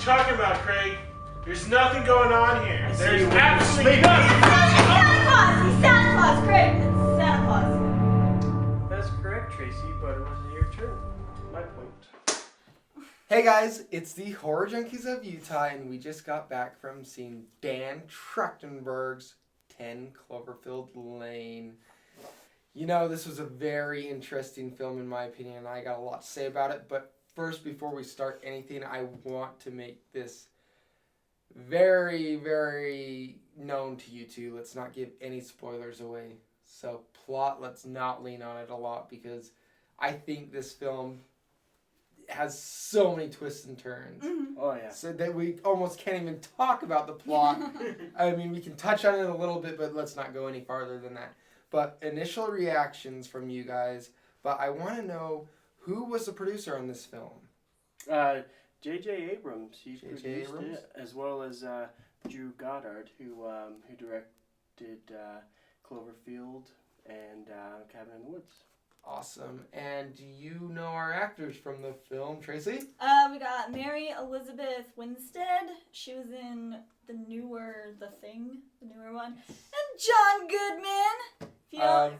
talking about, Craig? There's nothing going on here. There's you absolutely nothing. Santa Claus! He's Santa Claus, Craig! It's Santa Claus. That's correct, Tracy, but it wasn't your turn. My point. Hey guys, it's the Horror Junkies of Utah, and we just got back from seeing Dan Trachtenberg's 10 Cloverfield Lane. You know, this was a very interesting film in my opinion, and I got a lot to say about it, but first, before we start anything, I want to make this very, very known to you two. Let's not give any spoilers away. So, plot, let's not lean on it a lot, because I think this film has so many twists and turns. Mm-hmm. Oh, yeah. So that we almost can't even talk about the plot. I mean, we can touch on it a little bit, but let's not go any farther than that. But initial reactions from you guys. But I want to know, who was the producer on this film? J.J. Abrams. He produced Abrams? it, as well as Drew Goddard, who directed Cloverfield and Cabin in the Woods. Awesome. And do you know our actors from the film, Tracy? We got Mary Elizabeth Winstead. She was in the newer one. And John Goodman. If you know,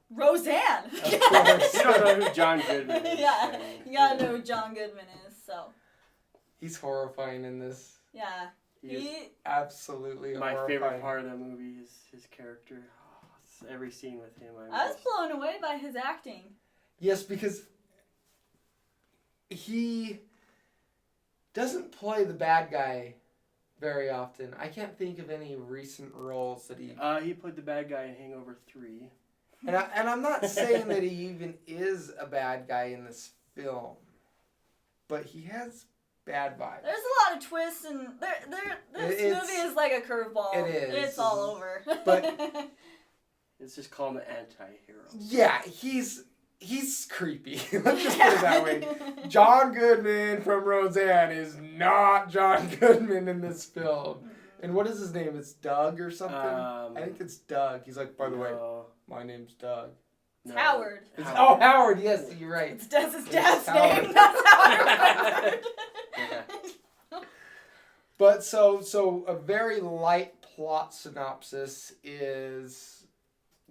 Roseanne. Of course. You don't know who John Goodman is. Yeah, you gotta know who John Goodman is, so. He's horrifying in this. Yeah. He Absolutely my horrifying. favorite part of the movie is his character. Oh, every scene with him. I was blown away by his acting. Yes, because he doesn't play the bad guy very often. I can't think of any recent roles that he... He played the bad guy in Hangover 3. And I'm not saying that he even is a bad guy in this film, but he has bad vibes. There's a lot of twists, and this movie is like a curveball. It is. It's all over. But Let's just call him an anti-hero. yeah, he's creepy. Let's just put it that way. John Goodman from Roseanne is not John Goodman in this film. And what is his name? It's Doug or something? I think it's Doug. He's like, by the way, my name's Doug. It's Howard. Howard. Yes, you're right. It's his dad's Howard. name. That's how I remembered. But so a very light plot synopsis is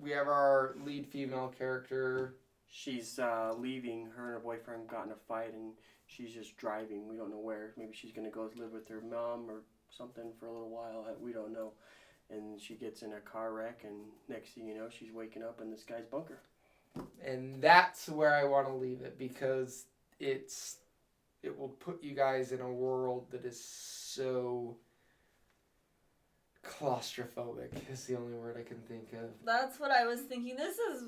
we have our lead female character. She's leaving. Her and her boyfriend got in a fight, and she's just driving. We don't know where. Maybe she's going to go live with her mom or something for a little while. We don't know. And she gets in a car wreck, and next thing you know, she's waking up in this guy's bunker. And that's where I want to leave it, because it will put you guys in a world that is so claustrophobic is the only word I can think of. That's what I was thinking. This is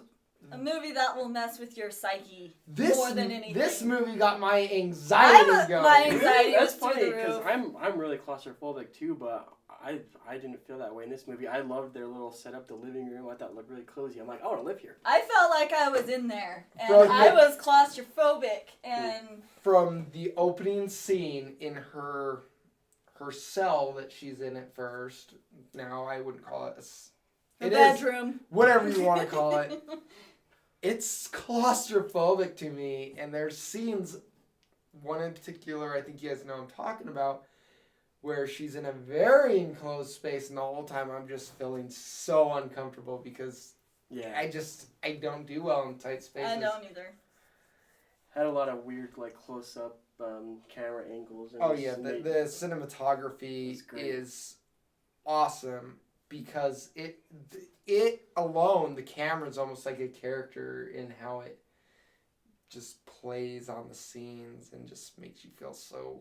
a movie that will mess with your psyche more than anything. This movie got my anxiety going. My anxiety That's was funny, through the roof. because I'm really claustrophobic too, but I didn't feel that way in this movie. I loved their little setup, the living room. I thought it looked really cozy. I'm like, I want to live here. I felt like I was in there, and I was claustrophobic, and... From the opening scene in her cell that she's in at first, now I wouldn't call it a bedroom. Whatever you want to call it. It's claustrophobic to me, and there's scenes, one in particular, I think you guys know I'm talking about, where she's in a very enclosed space, and the whole time I'm just feeling so uncomfortable because I don't do well in tight spaces. I don't either. Had a lot of weird, like, close-up camera angles. And the cinematography is awesome because it alone, the camera's almost like a character in how it just plays on the scenes and just makes you feel so...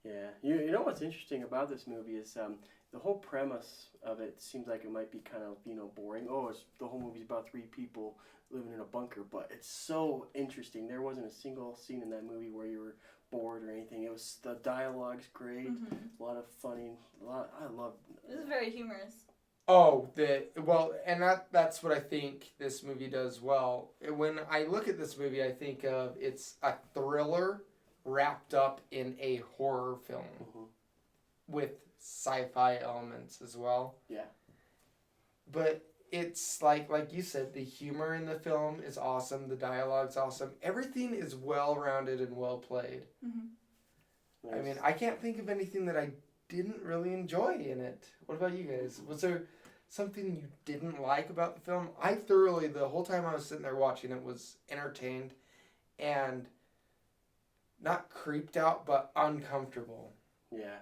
Yeah. You know what's interesting about this movie is the whole premise of it seems like it might be kind of, boring. Oh, the whole movie's about 3 people living in a bunker, but it's so interesting. There wasn't a single scene in that movie where you were bored or anything. It was, the dialogue's great, a lot of funny, I love it. was very humorous. Oh, and that's what I think this movie does well. When I look at this movie, I think of it's a thriller wrapped up in a horror film with sci-fi elements as well. Yeah. But it's like you said, the humor in the film is awesome. The dialogue's awesome. Everything is well-rounded and well-played. I mean, I can't think of anything that I didn't really enjoy in it. What about you guys? Was there something you didn't like about the film? I thoroughly, the whole time I was sitting there watching it, was entertained and not creeped out, but uncomfortable. Yeah.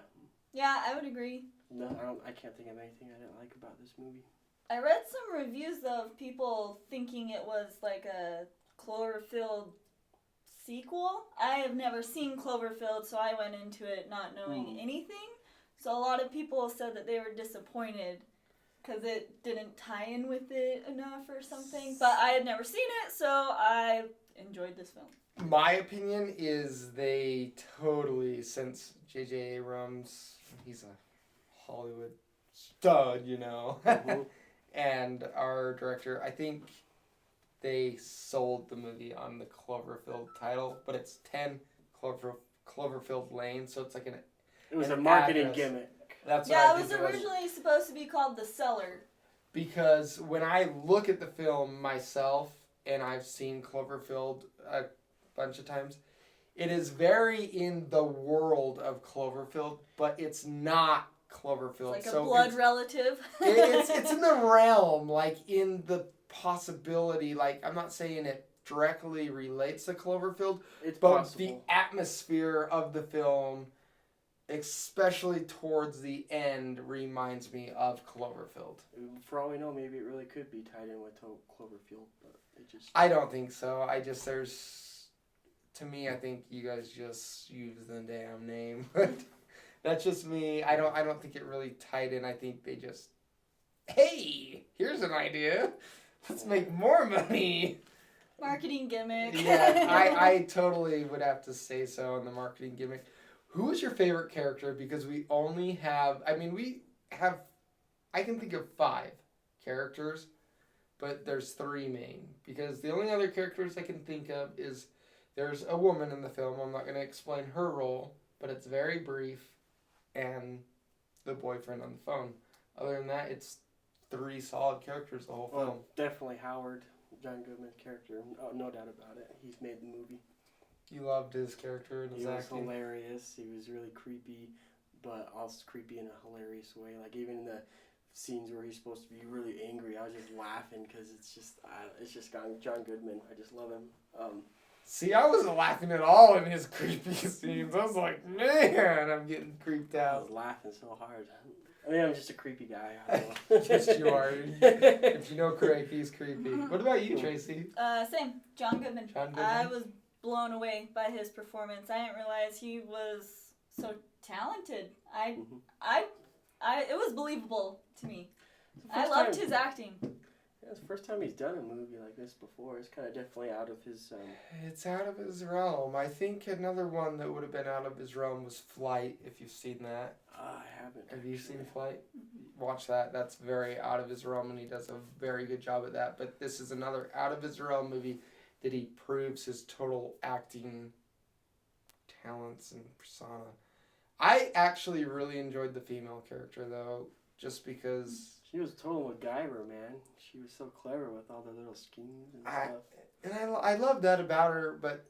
Yeah, I would agree. No, I can't think of anything I didn't like about this movie. I read some reviews though of people thinking it was like a Cloverfield sequel. I have never seen Cloverfield, so I went into it not knowing anything. So a lot of people said that they were disappointed because it didn't tie in with it enough or something. But I had never seen it, so I enjoyed this film. My opinion is they totally, since J.J. Abrams, he's a Hollywood stud, you know, and our director, I think they sold the movie on the Cloverfield title, but it's 10 Cloverfield Lane, so it's like It was a an marketing address. gimmick. That's Yeah, what I it was think originally supposed to be called The Cellar. Because when I look at the film myself, and I've seen Cloverfield a bunch of times, it is very in the world of Cloverfield, but it's not Cloverfield. It's like a blood it's, relative. it's in the realm, like in the possibility, like I'm not saying it directly relates to Cloverfield, It's but possible. the atmosphere of the film, especially towards the end, reminds me of Cloverfield. For all we know, maybe it really could be tied in with Cloverfield, but it just... I don't think so. To me, I think you guys just use the damn name. That's just me. I don't think it really tied in. I think they just, hey, here's an idea. Let's make more money. Marketing gimmick. Yeah, I totally would have to say so on the marketing gimmick. Who is your favorite character? Because we only have, I can think of 5 characters, but there's 3 main. Because the only other characters I can think of is there's a woman in the film. I'm not going to explain her role, but it's very brief, and the boyfriend on the phone. Other than that, it's 3 solid characters the whole film. Well, definitely Howard, John Goodman's character. Oh, no doubt about it. He's made the movie. You loved his character and his He was acting. hilarious. He was really creepy, but also creepy in a hilarious way. Like even in the scenes where he's supposed to be really angry, I was just laughing because it's just John Goodman. I just love him. See, I wasn't laughing at all in his creepy scenes. I was like, man, I'm getting creeped I out. was laughing so hard. I mean, I'm just a creepy guy. I don't know. Yes, you are. If you know Craig, he's creepy. What about you, Tracy? Same. John Goodman. John Goodman? I was blown away by his performance. I didn't realize he was so talented. It was believable to me. I loved his acting. Yeah, it's the first time he's done a movie like this before. It's kind of definitely out of his... It's out of his realm. I think another one that would have been out of his realm was Flight, if you've seen that. I haven't. Have you seen Flight? Watch that. That's very out of his realm, and he does a very good job at that. But this is another out of his realm movie that he proves his total acting talents and persona. I actually really enjoyed the female character, though, just because... She was a total MacGyver, man. She was so clever with all the little schemes and stuff. And I love that about her, but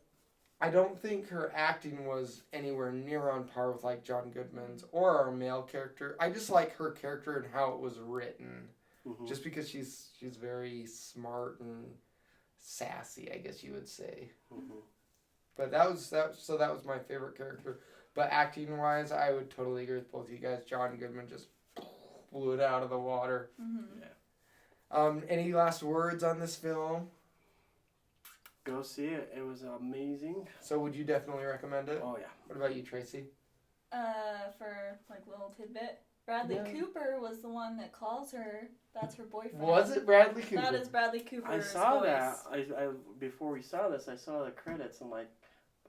I don't think her acting was anywhere near on par with like John Goodman's or our male character. I just like her character and how it was written, just because she's very smart and sassy, I guess you would say. But that was my favorite character. But acting wise, I would totally agree with both of you guys. John Goodman just blew it out of the water. Yeah. Any last words on this film? Go see it. It was amazing. So would you definitely recommend it? Oh, yeah. What about you, Tracy? For like little tidbit, Bradley Cooper was the one that calls her. That's her boyfriend. Was it Bradley Cooper? That is Bradley Cooper's I saw voice. that. I before we saw this, I saw the credits. I'm like,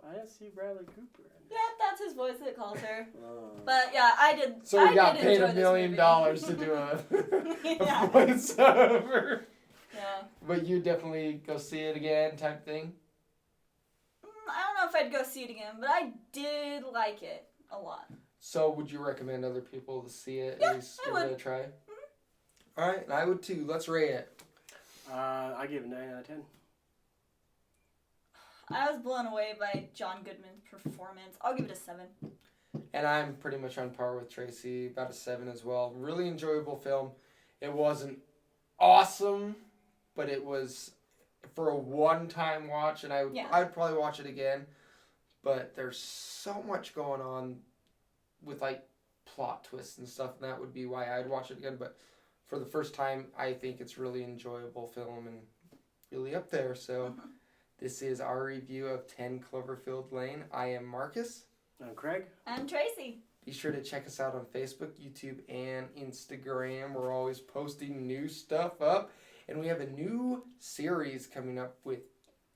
I didn't see Bradley Cooper. Yeah, that's his voice that calls her. But yeah, I did. So we got did paid enjoy $1 million this to movie. do a Yeah. voiceover. Yeah. But you definitely go see it again, type thing. I don't know if I'd go see it again, but I did like it a lot. So would you recommend other people to see it? Yeah, At least I give would. it a try. All right, and I would too. Let's rate it. I give it 9 out of 10. I was blown away by John Goodman's performance. I'll give it a 7. And I'm pretty much on par with Tracy, about a 7 as well. Really enjoyable film. It wasn't awesome, but it was for a one-time watch, and I'd probably watch it again. But there's so much going on with like plot twists and stuff, and that would be why I'd watch it again. But for the first time, I think it's really enjoyable film and really up there. So this is our review of 10 Cloverfield Lane. I am Marcus. I'm Craig. I'm Tracy. Be sure to check us out on Facebook, YouTube, and Instagram. We're always posting new stuff up. And we have a new series coming up with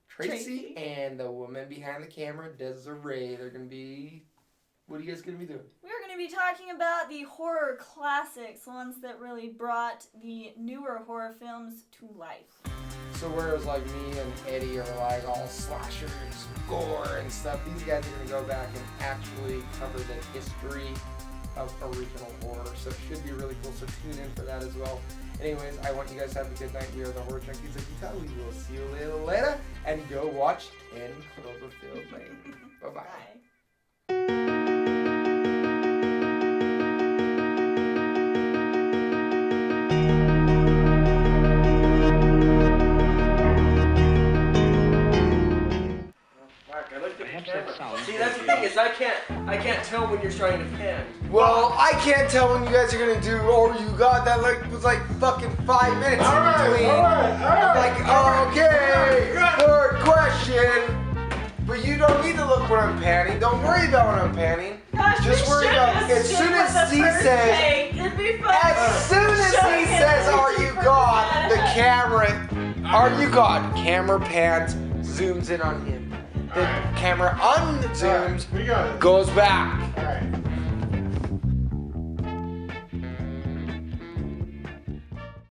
Tracy and the woman behind the camera, Desiree. They're going to be... What are you guys going to be doing? We're going to be talking about the horror classics, the ones that really brought the newer horror films to life. So whereas like me and Eddie are like all slashers, gore and stuff, these guys are going to go back and actually cover the history of original horror. So it should be really cool. So tune in for that as well. Anyways, I want you guys to have a good night. We are the Horror Junkies of Utah. We will see you a little later. And go watch 10 Cloverfield Lane. Bye-bye. Bye. See, that's the thing is I can't tell when you're starting to pan. Well, I can't tell when you guys are gonna do. Oh, you got that? Like was like fucking 5 minutes in between. All right. Like okay, third question. But you don't need to look when I'm panning. Don't worry about when I'm panning. Gosh, Just worry about as soon as he says. As soon as he says, "Are you God?" The camera, "Are you God?" Camera pans, zooms in on him. The camera unzooms, goes back. All right.